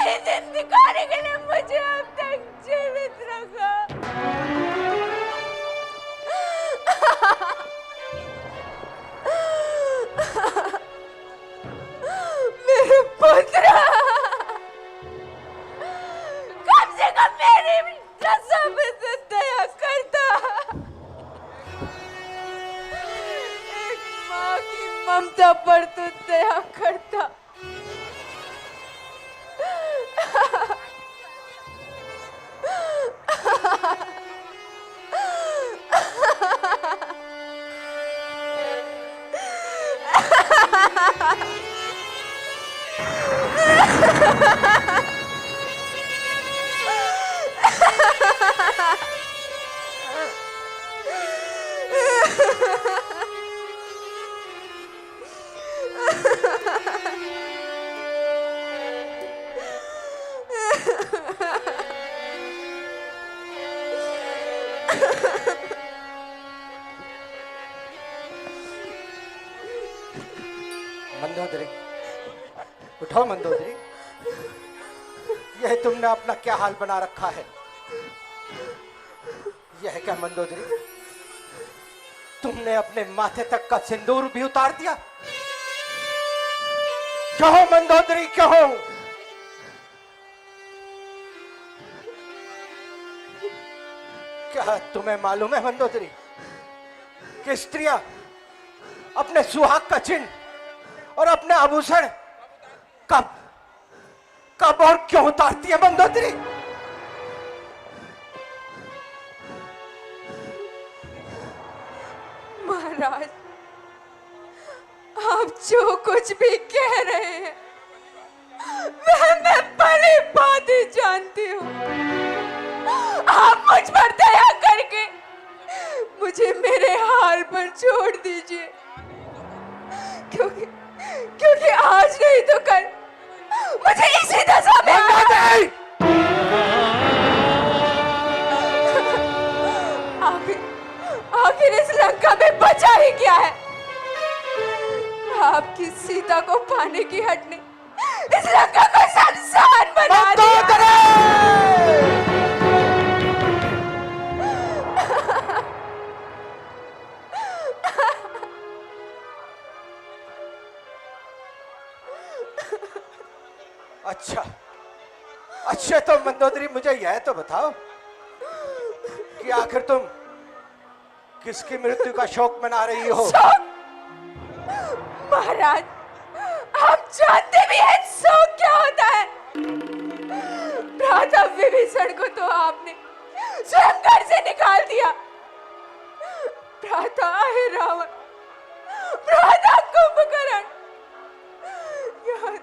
ही दिन दिखाने के लिए मुझे अब तक जीवित रखा। मेरे पुत्र कम से कम मेरी दशा पे तो दया करता। एक माँ की ममता पर तो दया करता। मंदोदरी, उठो मंदोदरी। यह तुमने अपना क्या हाल बना रखा है? यह क्या मंदोदरी, तुमने अपने माथे तक का सिंदूर भी उतार दिया? क्यों मंदोदरी, क्यों? क्या तुम्हें मालूम है मंदोदरी कि स्त्रियां अपने सुहाग का चिन्ह और अपने आभूषण कब कब और क्यों उतारती है मंदोदरी? महाराज, आप जो कुछ भी कह रहे हैं मैं भली भांति जानती हूँ। आप मुझ पर दया करके मुझे मेरे हाल पर छोड़ दीजिए, क्योंकि आज नहीं तो कल मुझे इसी दशा में आखिर इस लंका में बचा ही क्या है? आपकी सीता को पाने की हट ने इस लंका को शमशान बना दिया। अच्छा अच्छा, तो मंदोदरी मुझे यह तो बताओ कि आखिर तुम किसकी मृत्यु का शोक मना रही हो? महाराज, आप जानते भी हैं शोक क्या होता है। भ्राता विभीषण को तो आपने स्वयं घर से निकाल दिया। भ्राता रावण, भ्राता कुंभकर्ण, यहाँ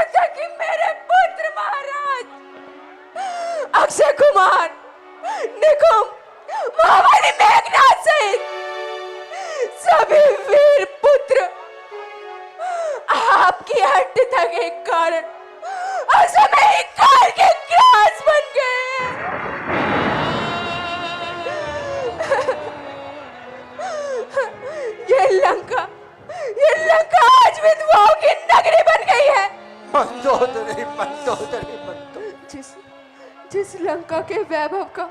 तक कि मेरे पुत्र महाराज अक्षय कुमार, निकुंभ, महाबली मेघनाद सहित सभी वीर पुत्र आपकी हठता के कारण असमय ही काल के ग्रास बन गए। ये लंका आज विधवाओं की नगरी बन गई है। मंदोदरी, मंदोदरी, जिस लंका के वैभव का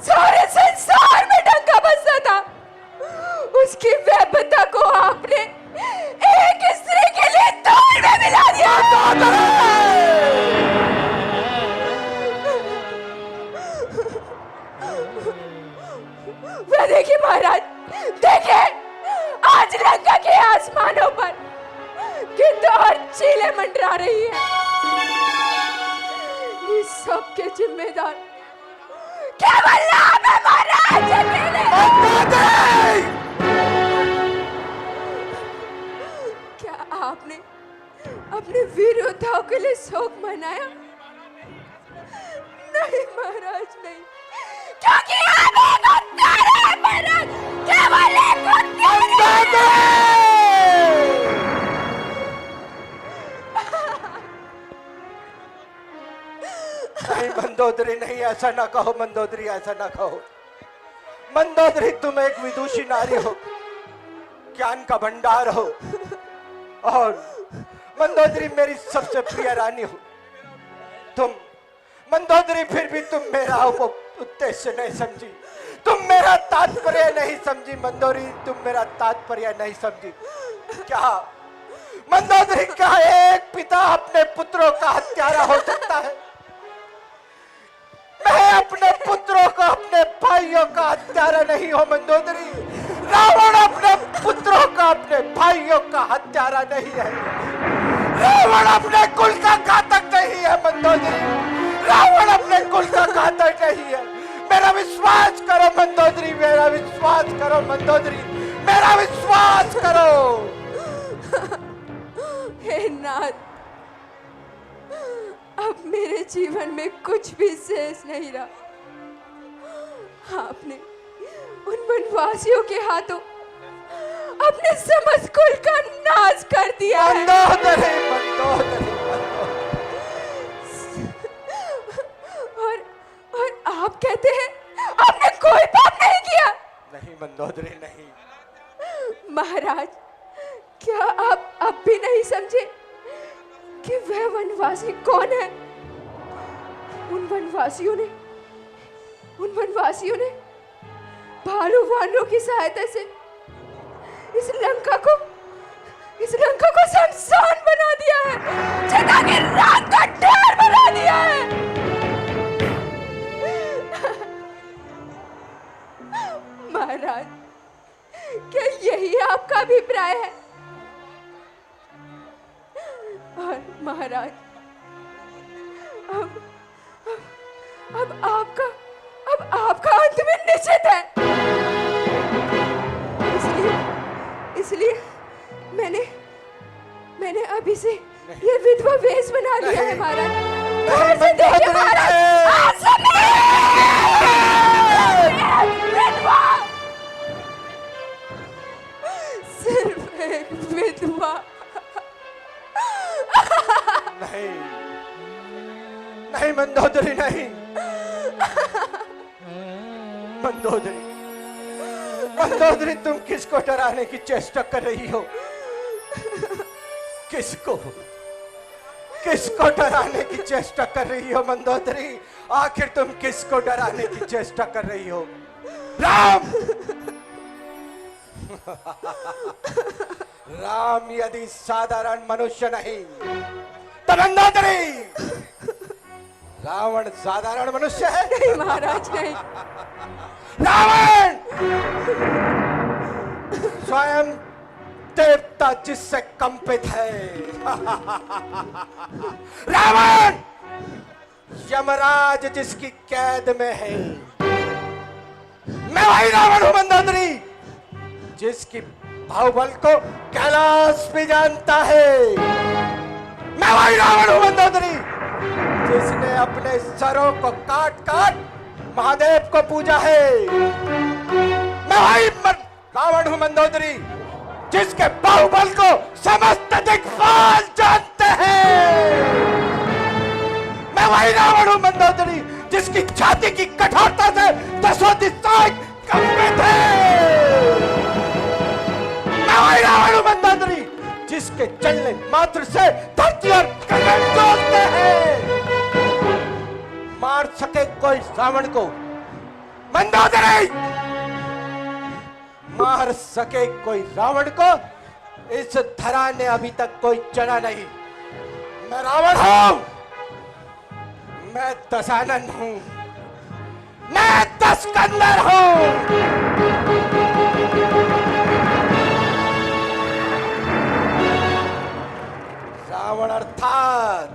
सारे संसार में डंका बजता था, उसकी वैभवता को आपने एक स्त्री के लिए धूल में मिला दिया। वह देखिए महाराज, देखिए आज लंका के आसमानों पर गिद्ध और चीलें मंडरा रही है। इस सब के जिम्मेदार केवल आप हैं महाराज। क्या आपने अपने वीर योद्धाओं के लिए शोक मनाया? नहीं महाराज, नहीं, क्योंकि आप एक उत्तर हैं महाराज, केवल एक उत्तर। नहीं मंदोदरी, नहीं, ऐसा ना कहो मंदोदरी, ऐसा ना कहो। मंदोदरी, तुम एक विदुषी नारी हो, ज्ञान का भंडार हो, और मंदोदरी मेरी सबसे प्रिय रानी हो तुम। मंदोदरी फिर भी तुम मेरा वो उद्देश्य नहीं समझी, तुम मेरा तात्पर्य नहीं समझी मंदोदरी, तुम मेरा तात्पर्य नहीं समझी। क्या मंदोदरी, क्या एक पिता अपने पुत्रों का हत्यारा हो सकता है? मैं अपने पुत्रों को, अपने भाइयों का हत्यारा नहीं हो मंदोदरी। रावण अपने पुत्रों का, अपने भाइयों का हत्यारा नहीं है। रावण अपने कुल का घातक नहीं है मंदोदरी, रावण अपने कुल का घातक नहीं है। मेरा विश्वास करो मंदोदरी, मेरा विश्वास करो मंदोदरी, मेरा विश्वास करो। हे नाथ, अब मेरे जीवन में कुछ भी शेष नहीं रहा। आपने उन वनवासियों के हाथों अपने समस्त कुल का नाश कर दिया है। मंदोदरी, मंदोदरी, और आप कहते हैं आपने कोई पाप नहीं किया? नहीं मंदोदरी, नहीं। महाराज, क्या आप अब भी नहीं समझे कि वह वनवासी कौन है? उन वनवासियों ने भालू वानरों की सहायता से इस लंका को शमशान बना दिया है, चिता की राख का ढेर बना दिया है। महाराज, क्या यही आपका अभिप्राय है? और महाराज, अब आपका अंत में निश्चित है। इसलिए मैंने अभी से ये विधवा वेश बना लिया है महाराज। देखिए महाराज, विधवा, सिर्फ एक विधवा। नहीं, नहीं मंदोदरी, नहीं। मंदोदरी, मंदोदरी, तुम किसको डराने की चेष्टा कर रही हो? किसको डराने की चेष्टा कर रही हो मंदोदरी? आखिर तुम किसको डराने की चेष्टा कर रही हो? राम! राम यदि साधारण मनुष्य नहीं तो मंदोदरी, रावण साधारण मनुष्य है? नहीं महाराज, नहीं। रावण स्वयं देवता जिससे कंपित है। रावण यमराज जिसकी कैद में है। मैं वही रावण हूं मंदोदरी, जिसकी बाहुबल को कैलाश भी जानता है। मैं वही रावण हूं मंदोदरी, जिसने अपने सरों को काट काट महादेव को पूजा है। मैं वही रावण हूं मंदोदरी, जिसके बाहुबल को समस्त दिक्पाल जानते हैं। मैं वही रावण हूं मंदोदरी, जिसकी छाती की कठोरता से दसों दिशाएं कंपित है। मैं वही रावण हूं मंदोदरी, जिसके चलने मात्र से धरती और गगन डोलते हैं। मार सके कोई रावण को मंदोदरी, मार सके कोई रावण को इस धरा ने अभी तक कोई चढ़ा नहीं। मैं रावण हूं, मैं दशानन हूं, मैं दशकंदर हूं। रावण अर्थात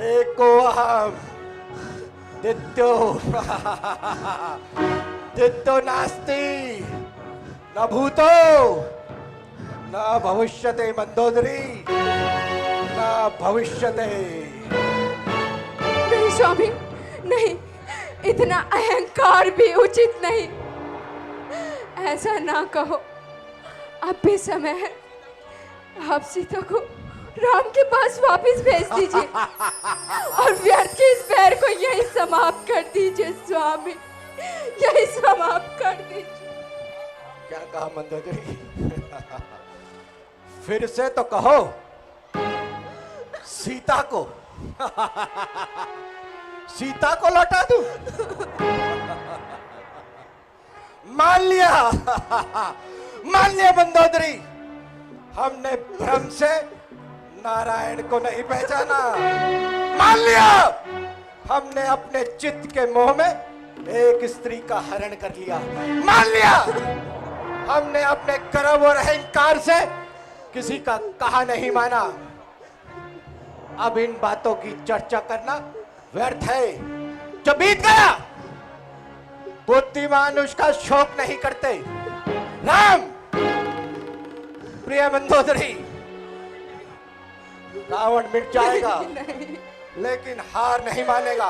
एको अहम द्वितीयो द्वितीयो नास्ति, न भूतो न भविष्यते मंदोदरी, न भविष्यते। नहीं स्वामी, नहीं, इतना अहंकार भी उचित नहीं। ऐसा ना कहो, अब भी समय है। आप सीता को राम के पास वापस भेज दीजिए और व्यर्थ के इस बैर को यही समाप्त कर दीजिए स्वामी, यही समाप्त कर दीजिए। क्या कहा मंदोदरी? फिर से तो कहो, सीता को सीता को लौटा दूं? मान लिया मान लिया मंदोदरी, हमने भ्रम से नारायण को नहीं पहचाना। मान लिया, हमने अपने चित्त के मोह में एक स्त्री का हरण कर लिया। मान लिया, हमने अपने गर्व और अहंकार से किसी का कहा नहीं माना। अब इन बातों की चर्चा करना व्यर्थ है। जो बीत गया, बुद्धिमान उसका शोक नहीं करते। राम, प्रिय मंदोदरी, रावण मिट जाएगा लेकिन हार नहीं मानेगा।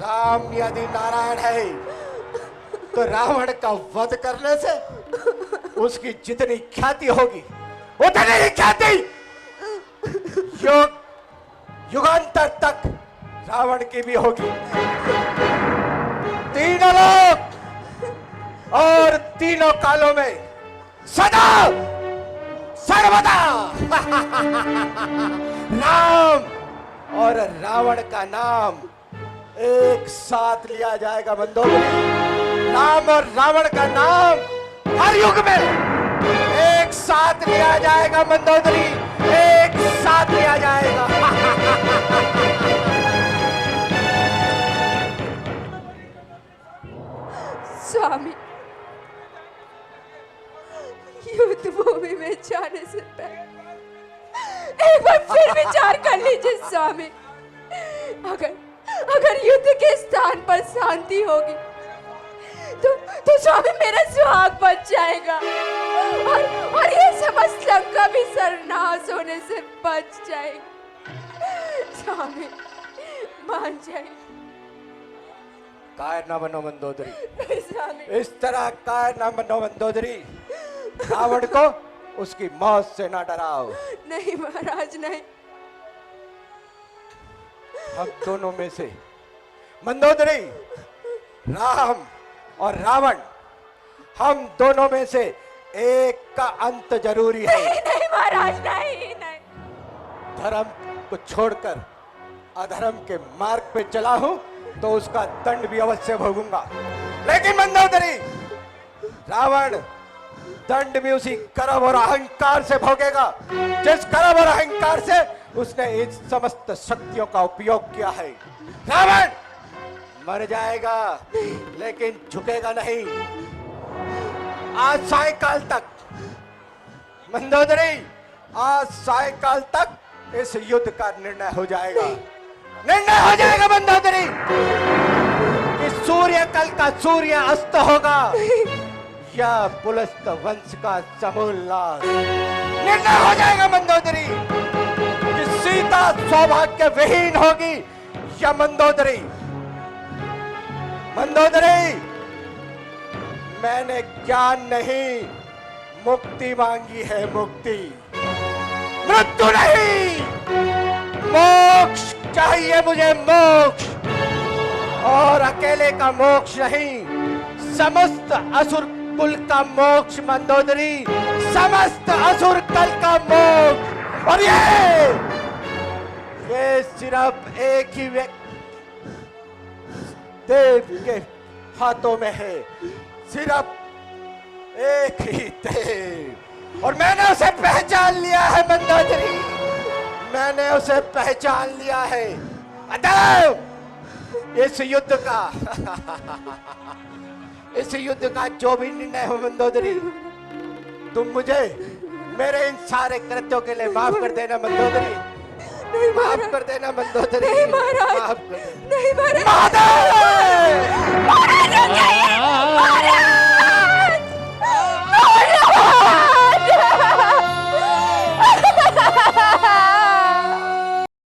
राम यदि नारायण है तो रावण का वध करने से उसकी जितनी ख्याति होगी उतनी ही ख्याति युगांतर तक रावण की भी होगी। तीनों लोक और तीनों कालों में सदा सर्वदा राम और रावण का नाम एक साथ लिया जाएगा मंदोदरी। राम और रावण का नाम हर युग में एक साथ लिया जाएगा मंदोदरी, एक साथ लिया जाएगा। स्वामी, युद्ध भूमि में जाने से पहले एक बार फिर विचार कर लीजिए स्वामी। अगर युद्ध के स्थान पर शांति होगी तो स्वामी मेरा सुहाग बच जाएगा और ये समस्त लंका भी सर्वनाश होने से बच जाएगी। स्वामी मान जाइए। कायर ना बनो मंदोदरी, नहीं स्वामी, इस तरह कायर ना बनो मंदोदरी। रावण को उसकी मौत से ना डराओ। नहीं महाराज, नहीं। हम दोनों में से मंदोदरी, राम और रावण, हम दोनों में से एक का अंत जरूरी है। नहीं, नहीं महाराज, नहीं, नहीं। धर्म को छोड़कर अधर्म के मार्ग पे चला हूं तो उसका दंड भी अवश्य भोगूंगा। लेकिन मंदोदरी, रावण दंड भी उसी गर्व और अहंकार से भोगेगा जिस गर्व और अहंकार से उसने इस समस्त शक्तियों का उपयोग किया है। रावण मर जाएगा लेकिन झुकेगा नहीं। आज सायंकाल तक मंदोदरी, आज सायंकाल तक इस युद्ध का निर्णय हो जाएगा। निर्णय हो जाएगा मंदोदरी कि सूर्य कल का सूर्य अस्त होगा या पुलस्त वंश का समूल नाश। निर्णय हो जाएगा मंदोदरी कि सीता सौभाग्य विहीन होगी या मंदोदरी। मंदोदरी, मैंने ज्ञान नहीं मुक्ति मांगी है, मुक्ति, मृत्यु नहीं। मोक्ष चाहिए मुझे, मोक्ष, और अकेले का मोक्ष नहीं, समस्त असुर कुल का मोक्ष मंदोदरी, समस्त असुर कल का मोक्ष। और ये सिर्फ एक ही देव के हाथों में है, सिर्फ एक ही देव, और मैंने उसे पहचान लिया है मंदोदरी, मैंने उसे पहचान लिया है। अतः इस युद्ध का जो भी निर्णय हो मंदोदरी, तुम मुझे मेरे इन सारे कृत्यों के लिए माफ कर देना मंदोदरी। नहीं माफ कर देना मंदोदरी। नहीं महाराज, माफ कर देना। नहीं महाराज।